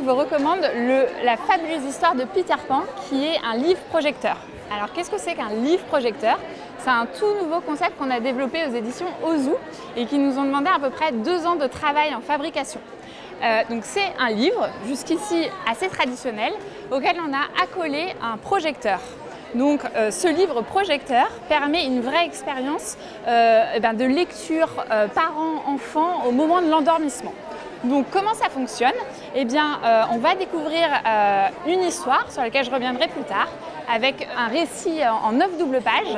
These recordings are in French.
vous recommande la fabuleuse histoire de Peter Pan, qui est un livre projecteur. Alors qu'est-ce que c'est qu'un livre projecteur? C'est un tout nouveau concept qu'on a développé aux éditions Ozu et qui nous ont demandé à peu près 2 ans de travail en fabrication. Donc c'est un livre, jusqu'ici assez traditionnel, auquel on a accolé un projecteur. Donc ce livre projecteur permet une vraie expérience de lecture parent-enfant au moment de l'endormissement. Donc comment ça fonctionne? Eh bien, on va découvrir une histoire sur laquelle je reviendrai plus tard, avec un récit en 9 doubles pages.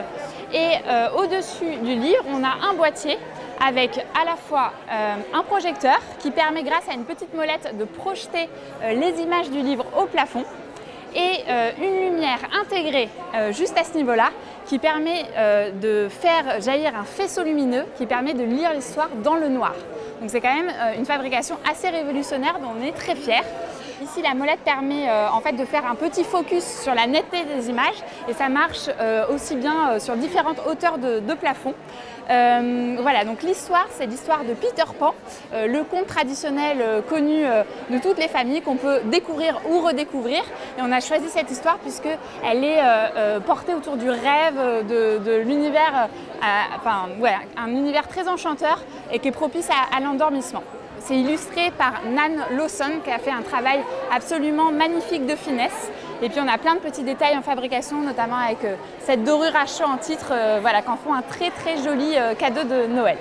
Et au-dessus du livre, on a un boîtier avec à la fois un projecteur qui permet, grâce à une petite molette, de projeter les images du livre au plafond, et une lumière intégrée juste à ce niveau-là qui permet de faire jaillir un faisceau lumineux qui permet de lire l'histoire dans le noir. Donc c'est quand même une fabrication assez révolutionnaire dont on est très fiers. Ici, la molette permet en fait de faire un petit focus sur la netteté des images et ça marche aussi bien sur différentes hauteurs de plafond. Voilà, donc l'histoire, c'est l'histoire de Peter Pan, le conte traditionnel connu de toutes les familles qu'on peut découvrir ou redécouvrir. Et on a choisi cette histoire puisqu'elle est portée autour du rêve, de l'univers, un univers très enchanteur et qui est propice à l'endormissement. C'est illustré par Nan Lawson qui a fait un travail absolument magnifique de finesse. Et puis on a plein de petits détails en fabrication, notamment avec cette dorure à chaud en titre, qui en font un très très joli cadeau de Noël.